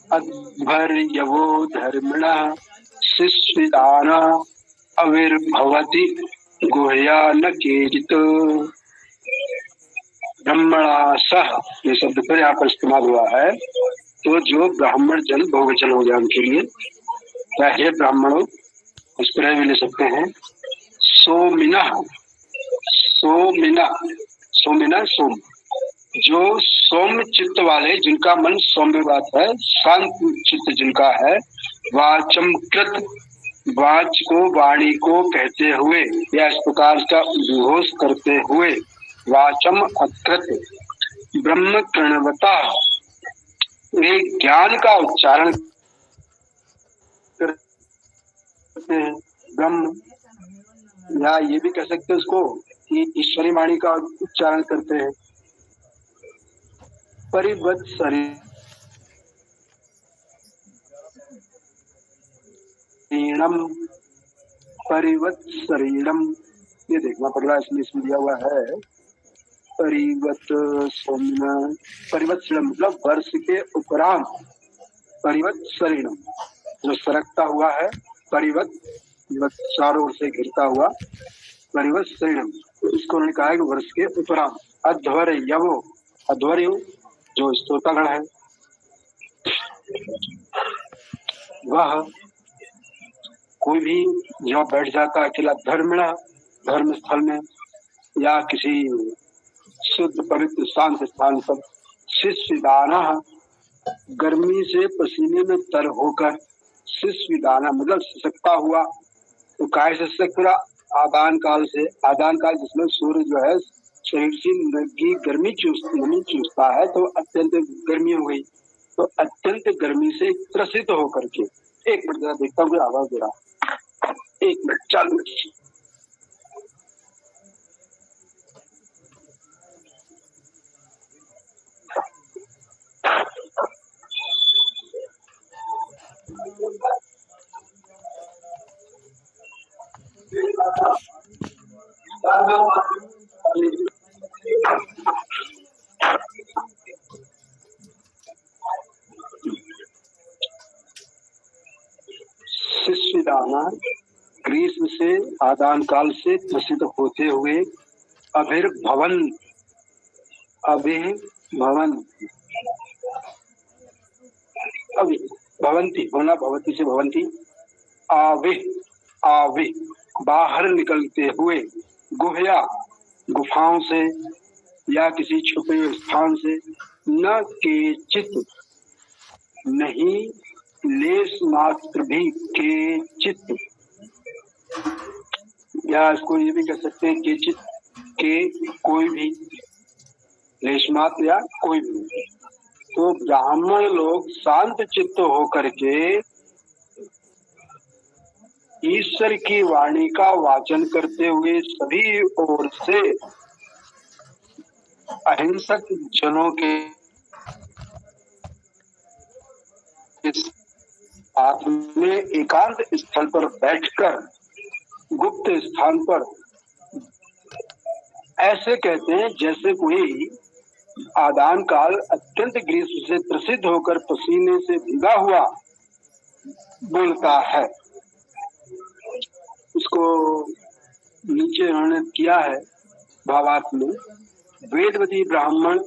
अध्वर्यवो धर्मिणः शिष्यदान अविर्भवति गुह्या न केचित्। ब्रह्मणा सह ये शब्द पर यहाँ पर इस्तेमाल हुआ है। तो जो ब्राह्मण जन बहुवचन हो जाए उनके लिए क्या है ब्राह्मणों, इस तरह भी ले सकते हैं। सोमिना सोमिना सोमिना सोम, जो सौम्य चित्त वाले जिनका मन सौम्य बात है, शांत चित्त जिनका है, वाचम कृत वाच को वाणी को कहते हुए या इस प्रकार का उद्घोष करते हुए वाचम अकृत ब्रह्म प्रणवता वे ज्ञान का उच्चारण करते हैं। ब्रह्म या ये भी कह सकते हैं उसको कि ईश्वरी वाणी का उच्चारण करते हैं। परिवत्सरीणम परिवत्सरीणम ये देखना पड़ रहा है, इसमें इसमें दिया हुआ है परिवत्सरीणम मतलब वर्ष के उपरांत। परिवत्सरीणम जो सरकता हुआ है, परिवत चारों ओर से घिरता हुआ परिवत्सरीणम, इसको उन्होंने कहा है कि वर्ष के उपरांत। अध्वर्यवो अध्वर्य जो स्तोत्रगण है वह कोई भी जहाँ बैठ जाता है अकेला धर्म स्थल में या किसी शुद्ध पवित्र शांत स्थान पर, शिष्यदाना गर्मी से पसीने में तर होकर, शिष्यदाना मतलब सशक्ता हुआ। तो काय से सशक्त हुआ? आदान काल से। आदान काल जिसमें सूर्य जो है शरीर से गर्मी चूसता है तो अत्यंत गर्मी हो गई। तो अत्यंत गर्मी से त्रसित होकर के, एक मिनट जरा देखता हूँ आवाज दे रहा, एक मिनट चालू। शिष्यदाना ग्रीष्म से आदान काल से त्रसित होते हुए अभिर्भवन भवंती होना, भवती से भवंती, आवे बाहर निकलते हुए, गुह्या गुफाओं से या किसी छुपे स्थान से, न केचित नहीं लेश मात्र भी, केचित या इसको ये भी कह सकते हैं केचित के कोई भी, लेश मात्र या कोई भी। तो ब्राह्मण लोग शांत चित्त होकर के ईश्वर की वाणी का वाचन करते हुए सभी ओर से अहिंसक जनों के साथ में एकांत स्थल पर बैठकर गुप्त स्थान पर ऐसे कहते हैं जैसे कोई आदान काल अत्यंत ग्रीष्म से त्रसित होकर पसीने से भीगा हुआ बोलता है। उसको नीचे उन्होंने किया है भावार्थ में, वेदवती ब्राह्मण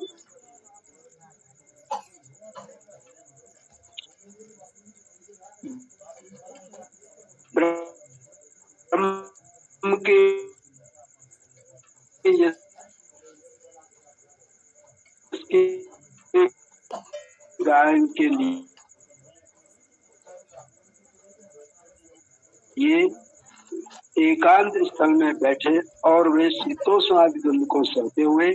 ब्रह्म के गायन के लिए ये एकांत स्थल में बैठे और वे शीतोष्ण आदि द्वंद्व को सहते हुए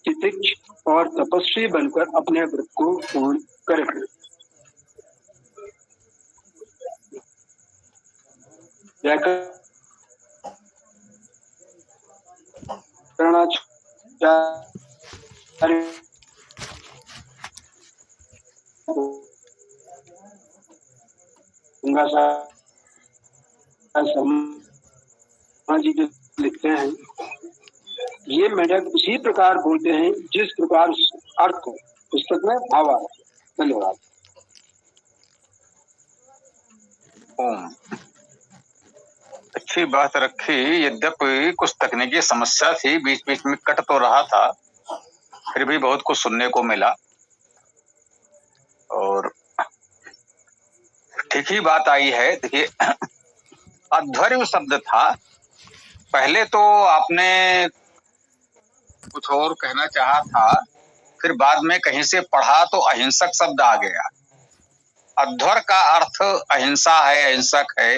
तितिक्ष और तपस्वी बनकर अपने व्रत को पूर्ण करें। जी जो लिखते हैं ये मेढक उसी प्रकार बोलते हैं जिस प्रकार अर्थ पुस्तक में भाव है। धन्यवाद। ओम। अच्छी बात रखी, यद्यपि कुछ तकनीकी समस्या थी, बीच बीच में कट तो रहा था, फिर भी बहुत कुछ सुनने को मिला और ठीक ही बात आई है। देखिए, अध्वर्यु शब्द था, पहले तो आपने कुछ और कहना चाहा था, फिर बाद में कहीं से पढ़ा तो अहिंसक शब्द आ गया। अध्वर का अर्थ अहिंसा है, अहिंसक है,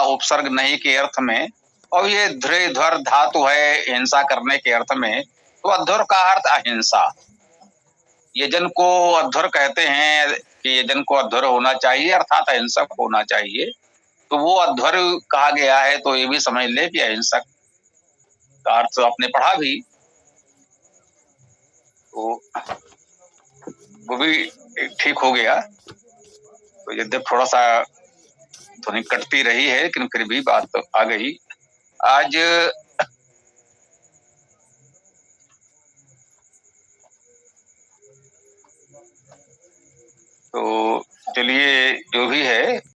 उपसर्ग नहीं के अर्थ में, और ये ध्रे ध्वर धातु है हिंसा करने के अर्थ में, तो अध्वर का अर्थ अहिंसा। यजन को अध्वर कहते हैं कि यजन को अध्वर होना चाहिए, अर्थात अहिंसक होना चाहिए, तो वो अध्वर कहा गया है, तो ये भी समझ ले कि अहिंसक का अर्थ आपने पढ़ा भी, तो वो भी ठीक हो गया। तो यद्यप थोड़ा सा ध्वनि कटती रही है, लेकिन फिर भी बात तो आ गई। आज तो चलिए, जो भी है